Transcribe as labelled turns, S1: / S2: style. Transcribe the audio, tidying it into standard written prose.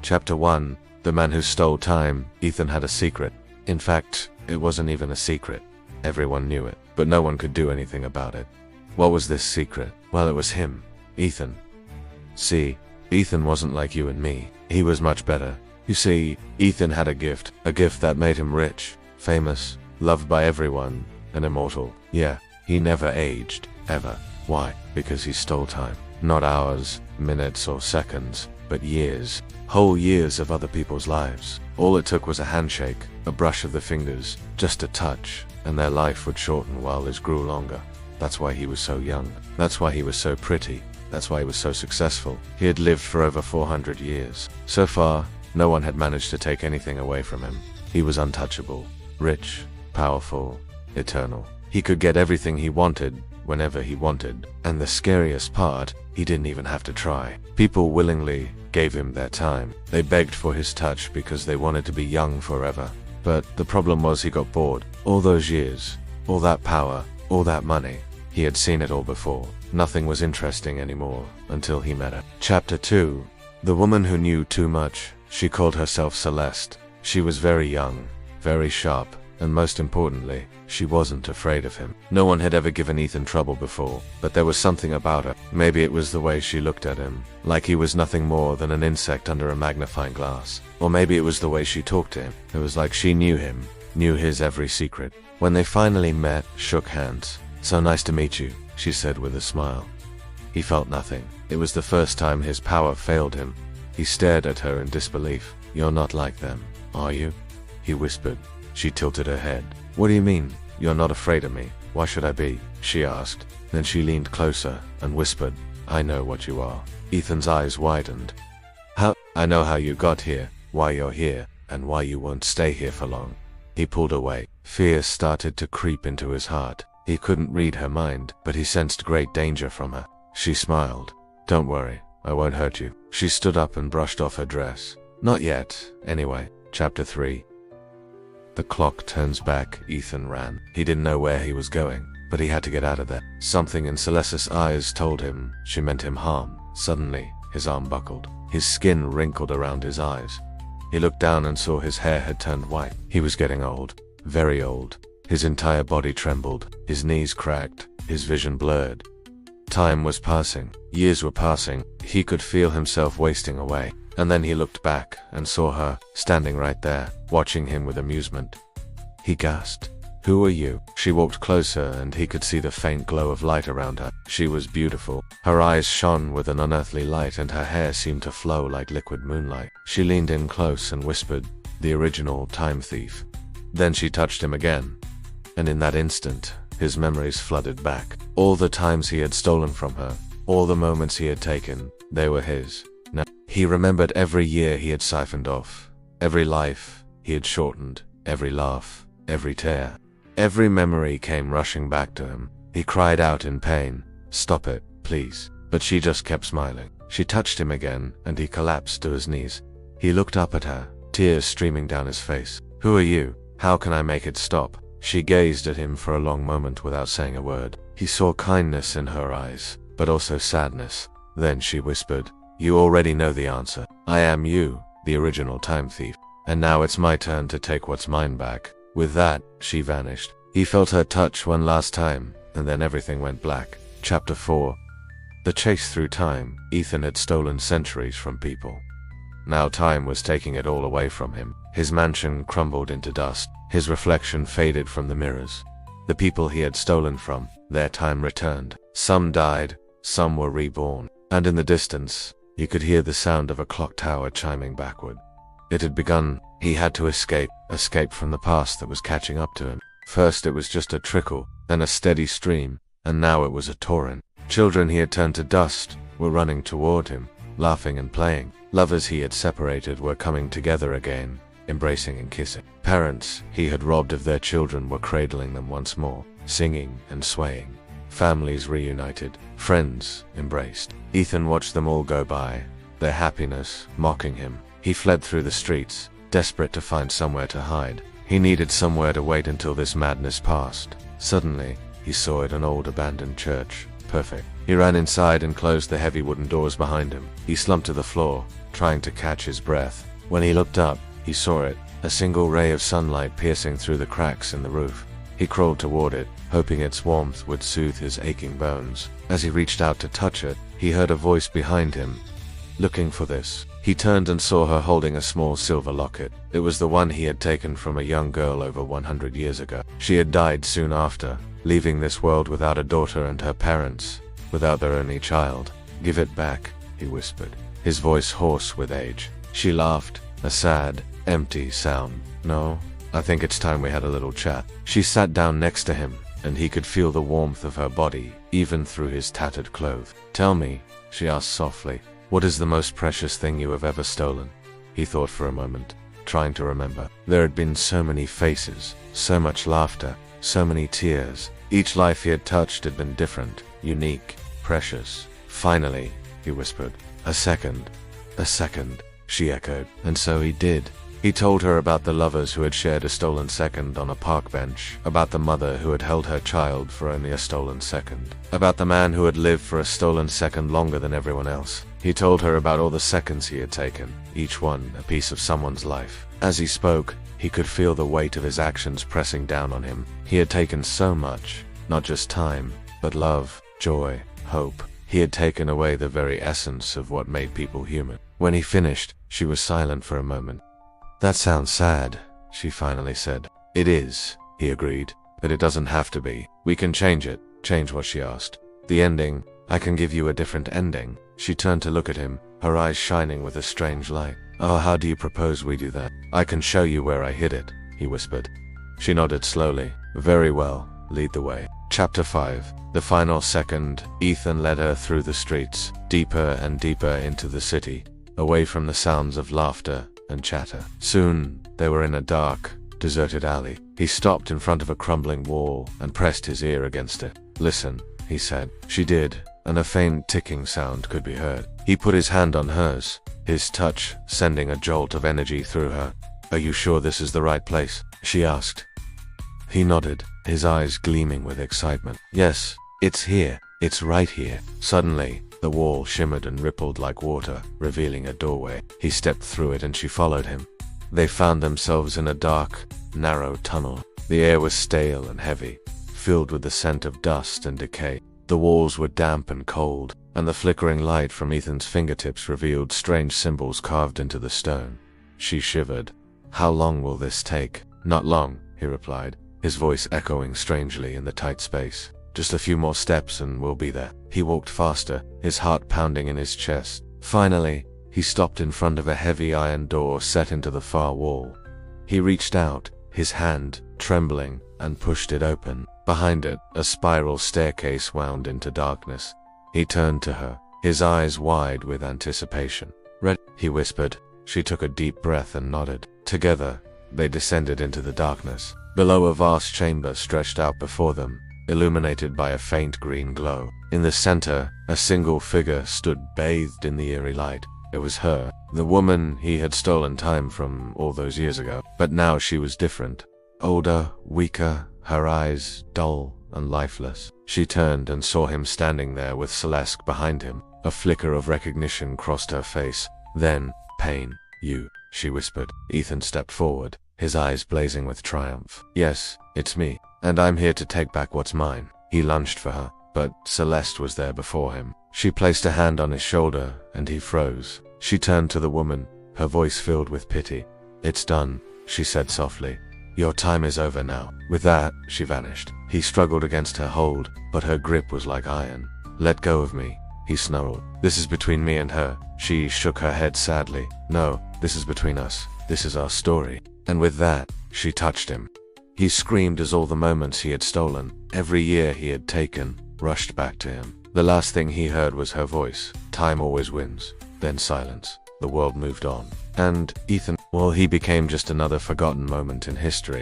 S1: Chapter 1. The Man Who Stole Time. Ethan had a secret. In fact, it wasn't even a secret. Everyone knew it, but no one could do anything about it. What was this secret? Well, it was him. Ethan. See, Ethan wasn't like you and me. He was much better. You see, Ethan had a gift that made him rich, famous, loved by everyone, and immortal. Yeah, he never aged, ever. Why? Because he stole time. Not hours, minutes, or seconds, but years. Whole years of other people's lives. All it took was a handshake, a brush of the fingers, just a touch, and their life would shorten while his grew longer. That's why he was so young. That's why he was so pretty. That's why he was so successful. He had lived for over 400 years. So far, no one had managed to take anything away from him. He was untouchable, rich, powerful, eternal. He could get everything he wanted, whenever he wanted. And the scariest part, he didn't even have to try. People willingly gave him their time. They begged for his touch because they wanted to be young forever. But the problem was he got bored. All those years, all that power, all that money. He had seen it all before. Nothing was interesting anymore until he met her. Chapter 2. The woman who knew too much. She called herself Celeste. She was very young, very sharp, and most importantly, she wasn't afraid of him. No one had ever given Ethan trouble before, but there was something about her. Maybe it was the way she looked at him, like he was nothing more than an insect under a magnifying glass. Or maybe it was the way she talked to him. It was like she knew him, knew his every secret. When they finally met, shook hands. "So nice to meet you," she said with a smile. He felt nothing. It was the first time his power failed him. He stared at her in disbelief. "You're not like them, are you?" he whispered. She tilted her head. "What do you mean? You're not afraid of me? Why should I be?" she asked. Then she leaned closer and whispered, "I know what you are." Ethan's eyes widened. "How? I know how you got here, why you're here, and why you won't stay here for long." He pulled away. Fear started to creep into his heart. He couldn't read her mind, but he sensed great danger from her. She smiled. "Don't worry, I won't hurt you." She stood up and brushed off her dress. "Not yet, anyway." Chapter 3. The clock turns back. Ethan ran. He didn't know where he was going, but he had to get out of there. Something in Celeste's eyes told him she meant him harm. Suddenly, his arm buckled. His skin wrinkled around his eyes. He looked down and saw his hair had turned white. He was getting old. Very old. His entire body trembled. His knees cracked. His vision blurred. Time was passing. Years were passing. He could feel himself wasting away. And then he looked back and saw her, standing right there, watching him with amusement. He gasped. "Who are you?" She walked closer and he could see the faint glow of light around her. She was beautiful. Her eyes shone with an unearthly light and her hair seemed to flow like liquid moonlight. She leaned in close and whispered, "The original time thief." Then she touched him again. And in that instant, his memories flooded back. All the times he had stolen from her, all the moments he had taken, they were his. Now, he remembered every year he had siphoned off, every life he had shortened, every laugh, every tear. Every memory came rushing back to him. He cried out in pain, "Stop it, please." But she just kept smiling. She touched him again, and he collapsed to his knees. He looked up at her, tears streaming down his face. "Who are you? How can I make it stop?" She gazed at him for a long moment without saying a word. He saw kindness in her eyes, but also sadness. Then she whispered, "You already know the answer. I am you, the original time thief. And now it's my turn to take what's mine back." With that, she vanished. He felt her touch one last time, and then everything went black. Chapter 4. The chase through time. Ethan had stolen centuries from people. Now time was taking it all away from him. His mansion crumbled into dust. His reflection faded from the mirrors. The people he had stolen from, their time returned. Some died, some were reborn. And in the distance, he could hear the sound of a clock tower chiming backward. It had begun. He had to escape from the past that was catching up to him. First it was just a trickle, then a steady stream, and now it was a torrent. Children he had turned to dust were running toward him, laughing and playing. Lovers he had separated were coming together again, embracing and kissing. Parents he had robbed of their children were cradling them once more, singing and swaying. Families reunited, friends embraced. Ethan watched them all go by, their happiness mocking him. He fled through the streets, desperate to find somewhere to hide. He needed somewhere to wait until this madness passed. Suddenly, he saw it, an old abandoned church. Perfect. He ran inside and closed the heavy wooden doors behind him. He slumped to the floor, trying to catch his breath. When he looked up, he saw it, a single ray of sunlight piercing through the cracks in the roof. He crawled toward it, hoping its warmth would soothe his aching bones. As he reached out to touch it, he heard a voice behind him. Looking for this. He turned and saw her holding a small silver locket. It was the one he had taken from a young girl over 100 years ago. She had died soon after, leaving this world without a daughter and her parents, without their only child. "Give it back," he whispered, his voice hoarse with age. She laughed, a sad, empty sound. "No, I think it's time we had a little chat." She sat down next to him, and he could feel the warmth of her body, even through his tattered clothes. "Tell me," she asked softly, "what is the most precious thing you have ever stolen?" He thought for a moment, trying to remember. There had been so many faces, so much laughter, so many tears. Each life he had touched had been different, unique, precious. "Finally," he whispered. "A second." "A second," she echoed. And so he did. He told her about the lovers who had shared a stolen second on a park bench, about the mother who had held her child for only a stolen second, about the man who had lived for a stolen second longer than everyone else. He told her about all the seconds he had taken, each one a piece of someone's life. As he spoke, he could feel the weight of his actions pressing down on him. He had taken so much, not just time, but love, joy, hope. He had taken away the very essence of what made people human. When he finished, she was silent for a moment. "That sounds sad," she finally said. "It is," he agreed, "but it doesn't have to be. We can change it." "Change what?" she asked. "The ending. I can give you a different ending." She turned to look at him, her eyes shining with a strange light. "Oh, how do you propose we do that?" "I can show you where I hid it," he whispered. She nodded slowly. "Very well, lead the way." Chapter 5. The final second, Ethan led her through the streets, deeper and deeper into the city, away from the sounds of laughter and chatter. Soon, they were in a dark, deserted alley. He stopped in front of a crumbling wall and pressed his ear against it. "Listen," he said. She did, and a faint ticking sound could be heard. He put his hand on hers, his touch sending a jolt of energy through her. "Are you sure this is the right place?" she asked. He nodded, his eyes gleaming with excitement. "Yes, it's here. It's right here." Suddenly, the wall shimmered and rippled like water, revealing a doorway. He stepped through it and she followed him. They found themselves in a dark, narrow tunnel. The air was stale and heavy, filled with the scent of dust and decay. The walls were damp and cold, and the flickering light from Ethan's fingertips revealed strange symbols carved into the stone. She shivered. "How long will this take?" "Not long," he replied, his voice echoing strangely in the tight space. "Just a few more steps and we'll be there." He walked faster, his heart pounding in his chest. Finally, he stopped in front of a heavy iron door set into the far wall. He reached out, his hand trembling, and pushed it open. Behind it, a spiral staircase wound into darkness. He turned to her, his eyes wide with anticipation. "Ready?" he whispered. She took a deep breath and nodded. Together, they descended into the darkness. Below, a vast chamber stretched out before them, illuminated by a faint green glow. In the center, a single figure stood bathed in the eerie light. It was her, the woman he had stolen time from all those years ago. But now she was different. Older, weaker, her eyes dull and lifeless. She turned and saw him standing there with Celeste behind him. A flicker of recognition crossed her face. Then, pain. "You," she whispered. Ethan stepped forward, his eyes blazing with triumph. "Yes, it's me. And I'm here to take back what's mine." He lunged for her, but Celeste was there before him. She placed a hand on his shoulder, and he froze. She turned to the woman, her voice filled with pity. "It's done," she said softly. "Your time is over now." With that, she vanished. He struggled against her hold, but her grip was like iron. "Let go of me," he snarled. "This is between me and her." She shook her head sadly. "No, this is between us. This is our story." And with that, she touched him. He screamed as all the moments he had stolen, every year he had taken, rushed back to him. The last thing he heard was her voice. Time always wins. Then silence. The world moved on. And Ethan, well, he became just another forgotten moment in history.